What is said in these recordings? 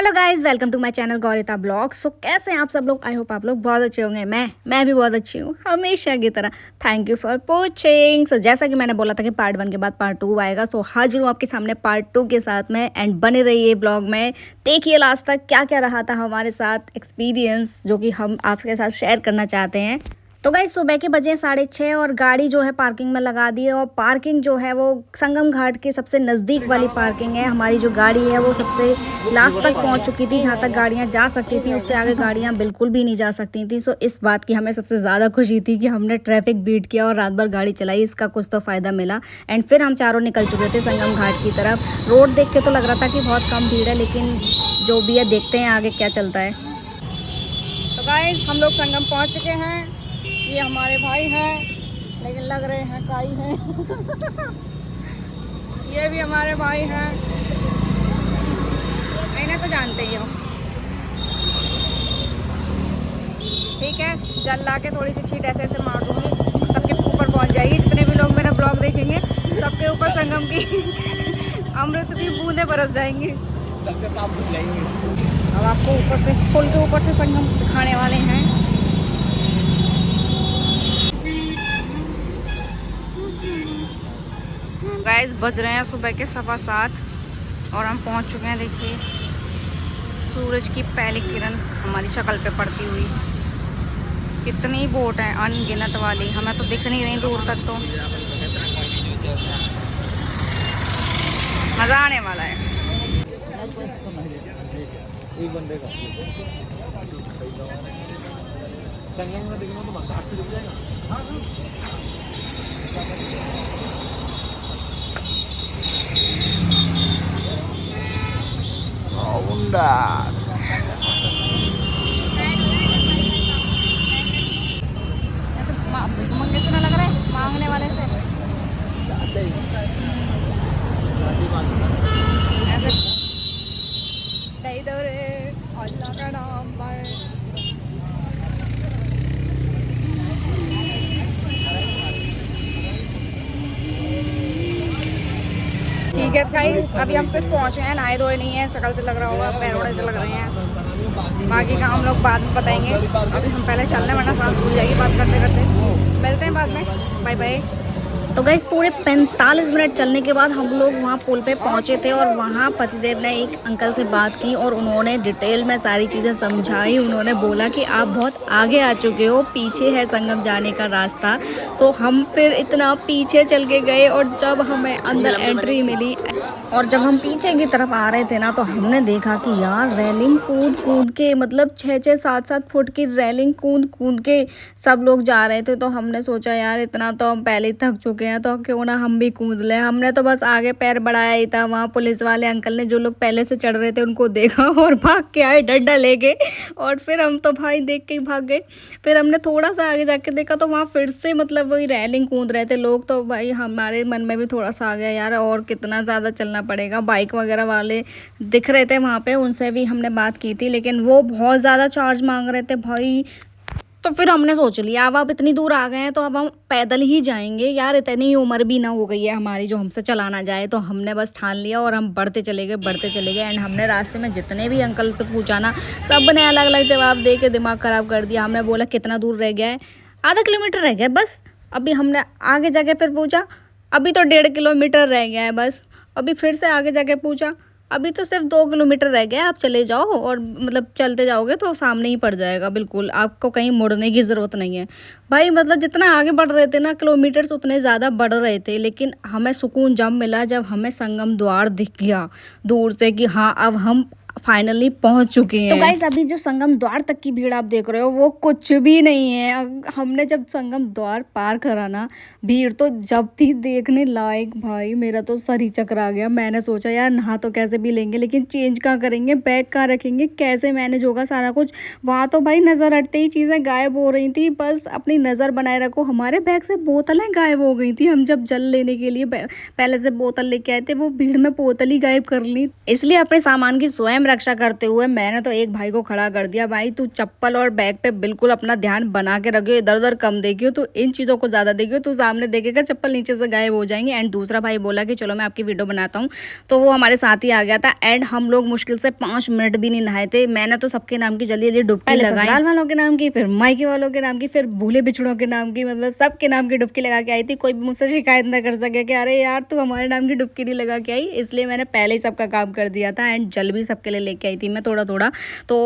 Hello guys, welcome to my channel Gaurita blog. So कैसे हैं आप सब लोग? आई होप आप लोग बहुत अच्छे होंगे। मैं भी बहुत अच्छी हूँ हमेशा की तरह। थैंक यू फॉर पूछिंग। सो जैसा कि मैंने बोला था कि पार्ट 1 के बाद पार्ट 2 आएगा, सो हाजिर हूँ आपके सामने पार्ट 2 के साथ में। एंड बने रहिए ब्लॉग में, देखिए लास्ट तक क्या क्या रहा था हमारे साथ एक्सपीरियंस, जो कि हम आपके साथ शेयर करना चाहते हैं। तो गाइस सुबह के बजे 6:30 और गाड़ी जो है पार्किंग में लगा दी है। और पार्किंग जो है वो संगम घाट के सबसे नज़दीक वाली पार्किंग है। हमारी जो गाड़ी है वो सबसे लास्ट तक पहुंच चुकी थी, जहां तक गाड़ियां जा सकती थी। उससे आगे गाड़ियां बिल्कुल भी नहीं जा सकती थी। सो इस बात की हमें सबसे ज़्यादा खुशी थी कि हमने ट्रैफिक बीट किया और रात भर गाड़ी चलाई, इसका कुछ तो फ़ायदा मिला। एंड फिर हम चारों निकल चुके थे संगम घाट की तरफ। रोड देख के तो लग रहा था कि बहुत कम भीड़ है, लेकिन जो भी है देखते हैं आगे क्या चलता है। तो गाइस हम लोग संगम पहुँच चुके हैं। ये हमारे भाई हैं, लेकिन लग रहे हैं काई हैं। ये भी हमारे भाई हैं, इन्हें तो जानते ही हो। ठीक है, जल ला के थोड़ी सी छीट ऐसे ऐसे मार दूंगी, सबके ऊपर पहुंच जाएगी। जितने भी लोग मेरा ब्लॉग देखेंगे सबके ऊपर संगम की अमृत की बूंदें बरस जाएंगी, सबके पाप धुल जाएंगे। अब आपको ऊपर से, पुल के ऊपर से संगम दिखाने वाले हैं। गाइस बज रहे हैं सुबह के 7:15 और हम पहुंच चुके हैं। देखिए सूरज की पहली किरण हमारी शक्ल पे पड़ती हुई। कितनी बोट हैं, अनगिनत वाली, हमें तो दिख नहीं रही दूर तक। तो मज़ा आने वाला है। ऐसे मंगे से ना लग रहा है, मांगने वाले से ऐसे दे दो रे, अल्लाह का नाम भाई। ठीक है गाइस, अभी हम सिर्फ पहुँचे हैं, नहाए धोए नहीं है। शक्ल से लग रहा होगा, पैरोड़े से लग रहे हैं। बाकी का हम लोग बाद में बताएंगे। अभी हम पहले चलने, वरना सांस भूल जाएगी बात करते करते। मिलते हैं बाद में, बाय बाय। तो गाइस पूरे 45 मिनट चलने के बाद हम लोग वहाँ पुल पे पहुँचे थे। और वहाँ पतिदेव ने एक अंकल से बात की और उन्होंने डिटेल में सारी चीज़ें समझाई। उन्होंने बोला कि आप बहुत आगे आ चुके हो, पीछे है संगम जाने का रास्ता। सो हम फिर इतना पीछे चल के गए और जब हमें अंदर एंट्री मिली और जब हम पीछे की तरफ आ रहे थे ना, तो हमने देखा कि यार रेलिंग कूद कूद के, मतलब 6-6, 7-7 फुट की रेलिंग कूद कूद के सब लोग जा रहे थे। तो हमने सोचा यार इतना तो हम पहले ही थक चुके हैं, तो क्यों ना हम भी कूद लें। हमने तो बस आगे पैर बढ़ाया ही था। वहाँ पुलिस वाले अंकल ने जो लोग पहले से चढ़ रहे थे उनको देखा और भाग के आए डंडा लेके। और फिर हम तो भाई देख के ही भाग गए। फिर हमने थोड़ा सा आगे जाके देखा तो वहाँ फिर से मतलब वही रेलिंग कूद रहे थे लोग। तो भाई हमारे मन में भी थोड़ा सा आ गया यार, और कितना ज़्यादा चलना पड़ेगा। बाइक वगैरह वाले दिख रहे थे वहाँ पे, उनसे भी हमने बात की थी, लेकिन वो बहुत ज़्यादा चार्ज मांग रहे थे भाई। तो फिर हमने सोच लिया अब इतनी दूर आ गए हैं तो अब हम पैदल ही जाएंगे यार। इतनी उम्र भी ना हो गई है हमारी जो हमसे चलाना जाए। तो हमने बस ठान लिया और हम बढ़ते चले गए। एंड हमने रास्ते में जितने भी अंकल से पूछा ना, सब ने अलग अलग जवाब दे के दिमाग ख़राब कर दिया। हमने बोला कितना दूर रह गया है, आधा किलोमीटर रह गया बस। अभी हमने आगे जाके फिर पूछा, अभी तो 1.5 किलोमीटर रह गया है बस। अभी फिर से आगे जाके पूछा, अभी तो सिर्फ 2 किलोमीटर रह गया, आप चले जाओ। और मतलब चलते जाओगे तो सामने ही पड़ जाएगा, बिल्कुल आपको कहीं मुड़ने की ज़रूरत नहीं है भाई। मतलब जितना आगे बढ़ रहे थे ना किलोमीटर्स, उतने ज़्यादा बढ़ रहे थे। लेकिन हमें सुकून जब मिला जब हमें संगम द्वार दिख गया दूर से कि हाँ अब हम फाइनली पहुंच चुके हैं। तो गाइस अभी जो संगम द्वार तक की भीड़ आप देख रहे हो वो कुछ भी नहीं है। हमने जब संगम द्वार पार करा ना, भीड़ तो जब थी देखने लायक भाई। मेरा तो सर ही चकरा गया। मैंने सोचा यार नहा तो कैसे भी लेंगे, लेकिन चेंज कहाँ करेंगे, बैग कहाँ रखेंगे, कैसे मैनेज होगा सारा कुछ। वहाँ तो भाई नज़र हटते ही चीज़ें गायब हो रही थी। बस अपनी नज़र बनाए रखो। हमारे बैग से बोतलें गायब हो गई थी। हम जब जल लेने के लिए पहले से बोतल लेके आए थे, वो भीड़ में बोतल ही गायब कर ली। इसलिए अपने सामान की स्वयं रक्षा करते हुए मैंने तो एक भाई को खड़ा कर दिया, भाई तू चप्पल और बैग पे बिल्कुल अपना ध्यान बना के रखियो, इधर उधर कम देखियो, तो इन चीज़ों को ज़्यादा देखियो, तू सामने देखेगा चप्पल नीचे से गायब हो जाएंगे। एंड दूसरा भाई बोला कि चलो मैं आपकी वीडियो बनाता हूँ, तो वो हमारे साथ ही आ गया था। एंड हम लोग मुश्किल से 5 मिनट भी नहीं नहाए थे। मैंने तो सबके नाम की जल्दी जल्दी डुबकी लगाई, ससुराल वालों के नाम की, फिर मायके वालों के नाम की, फिर भूले बिछड़ों के नाम की, मतलब सबके नाम की डुबकी लगा के आई थी। कोई भी मुझसे शिकायत ना कर सके कि अरे यार तू हमारे नाम की डुबकी नहीं लगा के आई, इसलिए मैंने पहले ही सबका काम कर दिया था। एंड जल भी सबके लिए लेके आई थी मैं थोड़ा थोड़ा। तो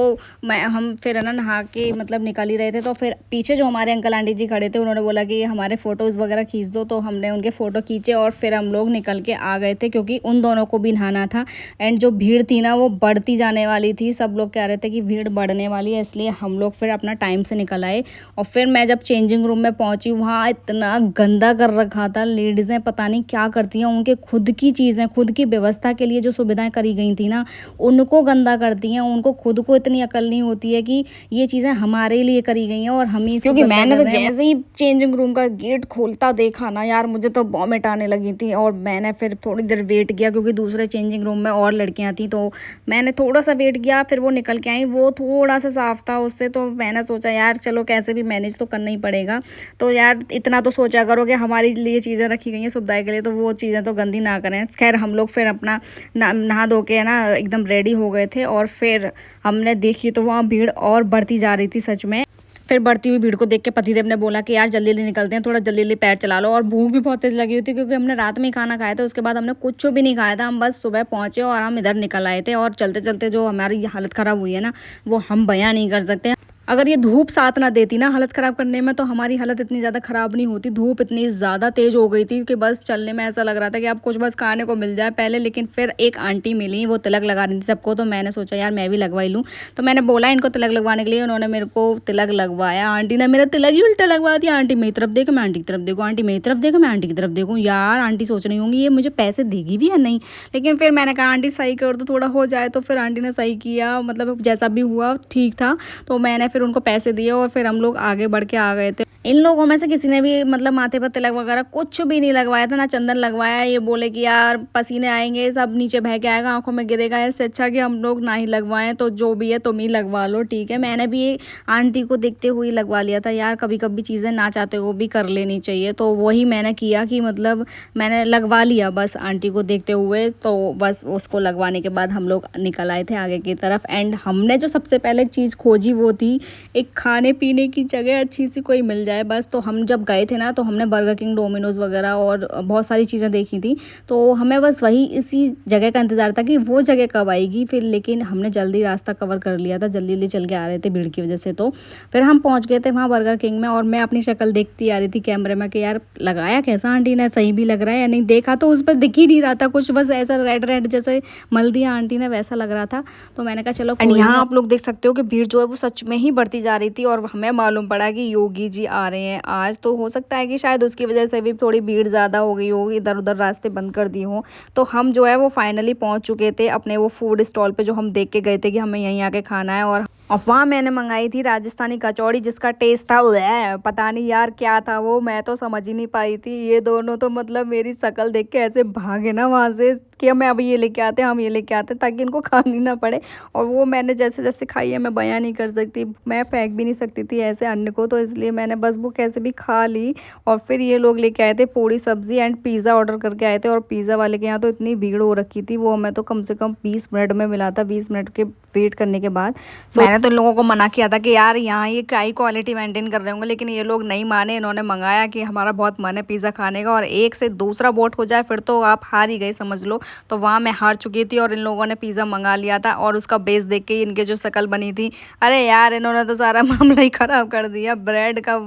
हम फिर है ना नहा के मतलब निकल ही रहे थे, तो फिर पीछे जो हमारे अंकल आंटी जी खड़े थे उन्होंने बोला कि हमारे फ़ोटोज़ वगैरह खींच दो, तो हमने उनके फ़ोटो खींचे और फिर हम लोग निकल के आ गए थे, क्योंकि उन दोनों को भी नहाना था। एंड जो भीड़ थी ना वो बढ़ती जाने वाली थी, सब लोग कह रहे थे कि भीड़ बढ़ने वाली है, इसलिए हम लोग फिर अपना टाइम से निकल आए। और फिर मैं जब चेंजिंग रूम में पहुंची, वहाँ इतना गंदा कर रखा था। लेडीज़ें पता नहीं क्या करती हैं, उनके खुद की चीज़ें, खुद की व्यवस्था के लिए जो सुविधाएं करी गई थी ना, उनको गंदा करती हैं। उनको खुद को इतनी अकल नहीं होती है कि ये चीज़ें हमारे लिए करी गई हैं और हम ही, क्योंकि मैंने तो जैसे ही चेंजिंग रूम का गेट खोलता देखा ना यार, मुझे तो वॉमिट आने लगी थी। और मैंने फिर थोड़ी देर वेट किया, क्योंकि दूसरे चेंजिंग रूम में और लड़कियां थी, तो मैंने थोड़ा सा वेट किया। फिर वो निकल के आई, वो थोड़ा सा साफ था उससे, तो मैंने सोचा यार चलो कैसे भी मैनेज तो करना ही पड़ेगा। तो यार इतना तो सोचा करो कि हमारी लिए चीज़ें रखी गई हैं सुविधा के लिए, तो वो चीज़ें तो गंदी ना करें। खैर हम लोग फिर अपना नहा धो के ना एकदम रेडी हो गए थे, और फिर हमने देखी तो वहाँ भीड़ और बढ़ती जा रही थी सच में। फिर बढ़ती हुई भीड़ को देख के पतिदेव ने बोला कि यार जल्दी जल्दी निकलते हैं, थोड़ा जल्दी जल्दी पैर चला लो। और भूख भी बहुत तेज लगी हुई थी, क्योंकि हमने रात में ही खाना खाया था, उसके बाद हमने कुछ भी नहीं खाया था। हम बस सुबह पहुंचे और हम इधर निकल आए थे। और चलते चलते जो हमारी हालत ख़राब हुई है ना, वो हम बयां नहीं कर सकते। अगर ये धूप साथ ना देती ना हालत ख़राब करने में, तो हमारी हालत इतनी ज़्यादा ख़राब नहीं होती। धूप इतनी ज़्यादा तेज़ हो गई थी कि बस चलने में ऐसा लग रहा था कि अब कुछ बस खाने को मिल जाए पहले। लेकिन फिर एक आंटी मिली, वो तिलक लगा रही थी सबको, तो मैंने सोचा यार मैं भी लगवा ही लूँ। तो मैंने बोला इनको तिलक लगवाने के लिए, उन्होंने मेरे को तिलक लगवाया। आंटी ने मेरा तिलक ही उल्टा लगवा दिया। आंटी मेरी तरफ देखो, मैं आंटी की तरफ देखूँ, आंटी मेरी तरफ देखो, मैं आंटी की तरफ देखूँ। यार आंटी सोच रही होंगी ये मुझे पैसे देगी भी या नहीं। लेकिन फिर मैंने कहा आंटी सही कर दो, थोड़ा हो जाए। तो फिर आंटी ने सही किया, मतलब जैसा भी हुआ ठीक था। तो मैंने फिर उनको पैसे दिए और फिर हम लोग आगे बढ़ के आ गए थे। इन लोगों में से किसी ने भी मतलब माथे पर तिलक वगैरह कुछ भी नहीं लगवाया था, ना चंदन लगवाया। ये बोले कि यार पसीने आएंगे, सब नीचे बह के आएगा, आंखों में गिरेगा, इससे अच्छा कि हम लोग ना ही लगवाएं। तो जो भी है तुम ही लगवा लो, ठीक है। मैंने भी आंटी को देखते हुए लगवा लिया था। यार कभी कभी चीज़ें ना चाहते हुए भी कर लेनी चाहिए, तो वही मैंने किया कि मतलब मैंने लगवा लिया बस आंटी को देखते हुए। तो बस उसको लगवाने के बाद हम लोग निकल आए थे आगे की तरफ। एंड हमने जो सबसे पहले चीज़ खोजी वो थी एक खाने पीने की जगह अच्छी सी कोई मिल जाए बस। तो हम जब गए थे ना, तो हमने बर्गर किंग, डोमिनोज़ वगैरह और बहुत सारी चीज़ें देखी थी। तो हमें बस वही इसी जगह का इंतज़ार था कि वो जगह कब आएगी। फिर लेकिन हमने जल्दी रास्ता कवर कर लिया था, जल्दी जल्दी चल के आ रहे थे भीड़ की वजह से। तो फिर हम पहुँच गए थे वहाँ बर्गर किंग में, और मैं अपनी शक्ल देखती आ रही थी कैमरे में कि यार लगाया कैसा आंटी ने, सही भी लग रहा है या नहीं। देखा तो उस पर दिख ही नहीं रहा था कुछ, बस ऐसा रेड रेड जैसे मल दिया आंटी ने, वैसा लग रहा था। तो मैंने कहा चलो। एंड यहाँ आप लोग देख सकते हो कि भीड़ जो है वो सच में ही बढ़ती जा रही थी, और हमें मालूम पड़ा कि योगी जी आ रहे हैं आज। तो हो सकता है कि शायद उसकी वजह से भी थोड़ी भीड़ ज़्यादा हो गई होगी, इधर उधर रास्ते बंद कर दिए हों। तो हम जो है वो फाइनली पहुंच चुके थे अपने वो फूड स्टॉल पे, जो हम देख के गए थे कि हमें यहीं आके खाना है। और वहाँ मैंने मंगाई थी राजस्थानी कचौड़ी, जिसका टेस्ट था पता नहीं यार क्या था वो, मैं तो समझ ही नहीं पाई थी। ये दोनों तो मतलब मेरी शक्ल देख के ऐसे भागे ना वहाँ से कि हमें अब ये लेके आते, हम ये लेके आते, ताकि इनको खानी ना पड़े। और वो मैंने जैसे जैसे खाई है मैं बयां नहीं कर सकती, मैं फेंक भी नहीं सकती थी ऐसे अन्न को, तो इसलिए मैंने बस वो कैसे भी खा ली। और फिर ये लोग लेके आए थे पूरी सब्जी एंड पिज़्ज़ा ऑर्डर करके आए थे। और पिज़्ज़ा वाले के यहाँ तो इतनी भीड़ हो रखी थी, वो हमें तो कम से कम 20 मिनट में मिला था। 20 मिनट के वेट करने के बाद मैंने तो इन लोगों को मना किया था कि यार यहाँ ये क्या ही क्वालिटी मेंटेन कर रहे होंगे, लेकिन ये लोग नहीं माने। इन्होंने मंगाया कि हमारा बहुत मन है पिज़्ज़ा खाने का, और एक से दूसरा बोट हो जाए फिर तो आप हार ही गए समझ लो। तो वहाँ मैं हार चुकी थी, और इन लोगों ने पिज़्ज़ा मंगा लिया था। और उसका बेस देख के इनके जो शक्ल बनी थी, अरे यार इन्होंने तो सारा मामला ही ख़राब कर दिया। ब्रेड का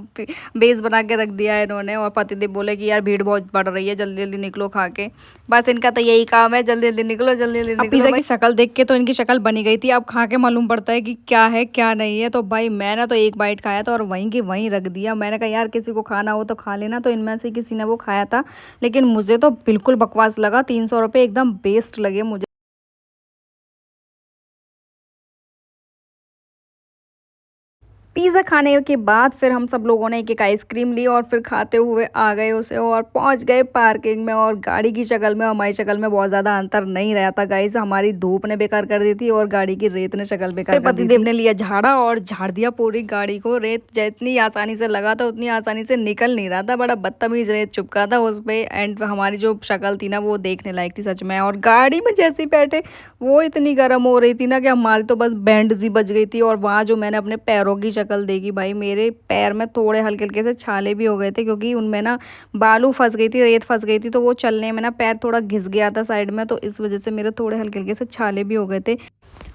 बेस बना के रख दिया इन्होंने। और पतिदेव बोले कि यार भीड़ बहुत बढ़ रही है, जल्दी जल्दी निकलो खा के। बस इनका तो यही काम है, जल्दी जल्दी निकलो, जल्दी जल्दी निकलो। पिज़्ज़ा की शक्ल देख के तो इनकी शक्ल बनी गई थी, अब खा के मालूम पड़ता है कि क्या है क्या नहीं है। तो भाई मैंने तो एक बाइट खाया था और वहीं की वहीं रख दिया। मैंने कहा यार किसी को खाना हो तो खा लेना। तो इनमें से किसी ने वो खाया था, लेकिन मुझे तो बिल्कुल बकवास लगा। 300 रुपये एकदम बेस्ट लगे मुझे। पिज़्ज़ा खाने के बाद फिर हम सब लोगों ने एक आइसक्रीम ली और फिर खाते हुए आ गए उसे और पहुंच गए पार्किंग में। और गाड़ी की शक्ल में हमारी शक्ल में बहुत ज़्यादा अंतर नहीं रहा था गाइस। हमारी धूप ने बेकार कर दी थी और गाड़ी की रेत ने शक्ल बेकार कर दी थी। पतिदेव ने लिया झाड़ा और झाड़ दिया पूरी गाड़ी को। रेत जितनी आसानी से लगा था उतनी आसानी से निकल नहीं रहा था। बड़ा बदतमीज रेत चुपका था उस पर। एंड हमारी जो शक्ल थी ना वो देखने लायक थी सच में। और गाड़ी में जैसे ही बैठे वो इतनी गर्म हो रही थी ना कि हमारी तो बस बैंड सी बज गई थी। और वहाँ जो मैंने अपने पैरों की शक्ल देखी भाई, मेरे पैर में थोड़े हल्के हल्के से छाले भी हो गए थे क्योंकि उनमें ना बालू फंस गई थी, रेत फंस गई थी। तो वो चलने में ना पैर थोड़ा घिस गया था साइड में, तो इस वजह से मेरे थोड़े हल्के हल्के से छाले भी हो गए थे।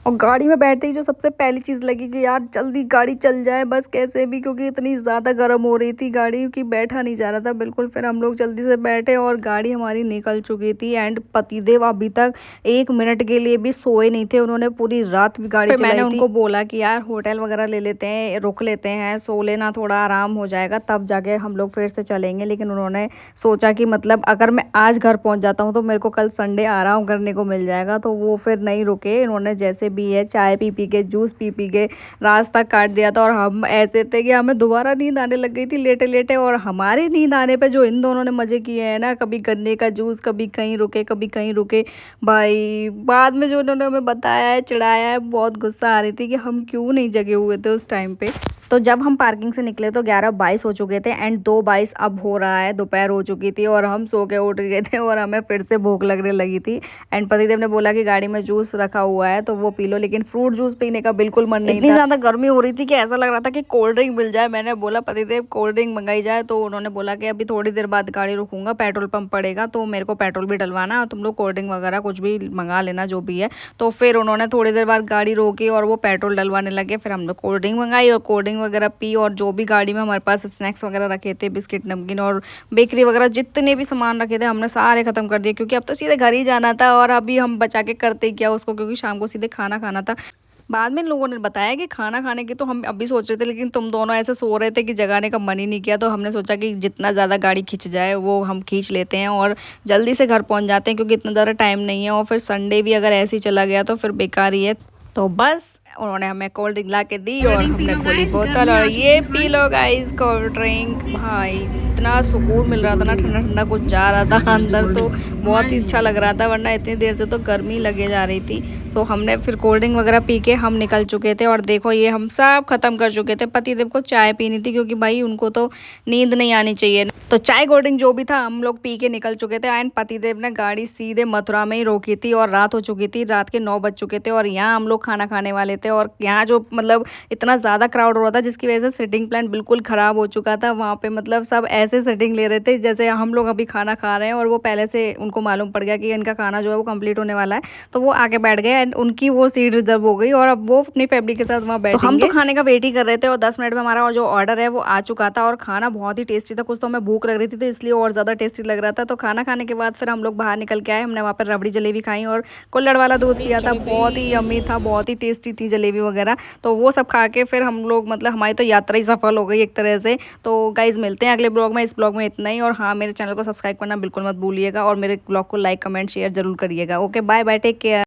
और गाड़ी में बैठते ही जो सबसे पहली चीज़ लगी कि यार जल्दी गाड़ी चल जाए बस कैसे भी, क्योंकि इतनी ज़्यादा गर्म हो रही थी गाड़ी कि बैठा नहीं जा रहा था बिल्कुल। फिर हम लोग जल्दी से बैठे और गाड़ी हमारी निकल चुकी थी। एंड पतिदेव अभी तक 1 मिनट के लिए भी सोए नहीं थे, उन्होंने पूरी रात भी गाड़ी चलाई थी। मैंने उनको बोला कि यार होटल वगैरह ले लेते हैं, रुक लेते हैं, सो लेना, थोड़ा आराम हो जाएगा तब जाके हम लोग फिर से चलेंगे। लेकिन उन्होंने सोचा कि मतलब अगर मैं आज घर पहुँच जाता हूँ तो मेरे को कल संडे आराम करने को मिल जाएगा, तो वो फिर नहीं रुके। इन्होंने जैसे भी है चाय पी पी के, जूस पी पी के रास्ता काट दिया था। और हम ऐसे थे कि हमें दोबारा नींद आने लग गई थी लेटे लेटे। और हमारे नींद आने पे जो इन दोनों ने मज़े किए हैं ना, कभी गन्ने का जूस, कभी कहीं रुके कभी कहीं रुके भाई। बाद में जो उन्होंने हमें बताया है, चिढ़ाया है, बहुत गुस्सा आ रही थी कि हम क्यों नहीं जगे हुए थे उस टाइम पे। तो जब हम पार्किंग से निकले तो 11:22 हो चुके थे एंड 2:22 अब हो रहा है, दोपहर हो चुकी थी और हम सो के उठ गए थे और हमें फिर से भूख लगने लगी थी। एंड पतिदेव ने बोला कि गाड़ी में जूस रखा हुआ है तो वो पी लो, लेकिन फ्रूट जूस पीने का बिल्कुल मन नहीं था। इतनी ज़्यादा गर्मी हो रही थी कि ऐसा लग रहा था कि कोल्ड ड्रिंक मिल जाए। मैंने बोला पतिदेव कोल्ड ड्रिंक मंगाई जाए, तो उन्होंने बोला कि अभी थोड़ी देर बाद गाड़ी रुकूंगा, पेट्रोल पंप पड़ेगा तो मेरे को पेट्रोल भी डलवाना और तुम लोग कोल्ड ड्रिंक वगैरह कुछ भी मंगा लेना जो भी है। तो फिर उन्होंने थोड़ी देर बाद गाड़ी रोकी और वो पेट्रोल डलवाने लगे। फिर हम लोग कोल्ड ड्रिंक मंगाई और कोल्ड ड्रिंक वगैरह पी। और जो भी गाड़ी में हमारे पास स्नैक्स वगैरह रखे थे, बिस्किट, नमकीन और बेकरी वगैरह जितने भी सामान रखे थे हमने सारे खत्म कर दिए, क्योंकि अब तो सीधे घर ही जाना था। और अभी हम बचा के करते क्या उसको, क्योंकि शाम को सीधे खाना खाना था। बाद में लोगों ने बताया कि खाना खाने की तो हम अभी सोच रहे थे, लेकिन तुम दोनों ऐसे सो रहे थे कि जगाने का मन ही नहीं किया। तो हमने सोचा कि जितना ज़्यादा गाड़ी खींच जाए वो हम खींच लेते हैं और जल्दी से घर पहुंच जाते हैं, क्योंकि इतना ज़्यादा टाइम नहीं है। और फिर संडे भी अगर ऐसे ही चला गया तो फिर बेकार ही है। तो बस उन्होंने हमें कोल्ड ड्रिंक ला के दी और हमने खोली बोतल और ये P low guys cold drink. भाई इतना सुकून मिल रहा था ना, ठंडा ठंडा कुछ जा रहा था अंदर, तो बहुत ही अच्छा लग रहा था। वरना इतनी देर से तो गर्मी लगे जा रही थी। तो हमने फिर कोल्ड ड्रिंक वगैरह पी के हम निकल चुके थे। और देखो ये हम सब खत्म कर चुके थे। पतिदेव को चाय पीनी थी क्योंकि भाई उनको तो नींद नहीं आनी चाहिए, तो चाय कोल्ड ड्रिंक जो भी था हम लोग पी के निकल चुके थे। एंड पतिदेव ने गाड़ी सीधे मथुरा में ही रोकी थी और रात हो चुकी थी, रात के 9 बज चुके थे। और यहाँ हम लोग खाना खाने वाले थे और यहाँ जो मतलब इतना ज़्यादा क्राउड हो रहा था जिसकी वजह से सिटिंग प्लान बिल्कुल ख़राब हो चुका था। वहाँ पे मतलब सब ऐसे सिटिंग ले रहे थे जैसे हम लोग अभी खाना खा रहे हैं और वो पहले से उनको मालूम पड़ गया कि इनका खाना जो है वो कंप्लीट होने वाला है, तो वो आके बैठ गए एंड उनकी वो सीट रिजर्व हो गई और अब वो अपनी फैमिली के साथ वहाँ बैठेंगे। तो हम तो खाने का वेट ही कर रहे थे और 10 मिनट में हमारा जो ऑर्डर है वो आ चुका था और खाना बहुत ही टेस्टी था। कुछ तो हमें भूख लग रही थी तो इसलिए और ज़्यादा टेस्टी लग रहा था। तो खाना खाने के बाद फिर हम लोग बाहर निकल के आए। हमने वहाँ पर रबड़ी जलेबी खाई और कुल्हड़ वाला दूध पिया था, बहुत ही यम्मी था, बहुत ही टेस्टी थी जलेबी वगैरह। तो वो सब खा के फिर हम लोग मतलब हमारी तो यात्रा ही सफल हो गई एक तरह से। तो गाइज मिलते हैं अगले ब्लॉग में। इस ब्लॉग में इतना ही। और हाँ, मेरे चैनल को सब्सक्राइब करना बिल्कुल मत भूलिएगा और मेरे ब्लॉग को लाइक, कमेंट, शेयर जरूर करिएगा। Okay, bye bye, take care.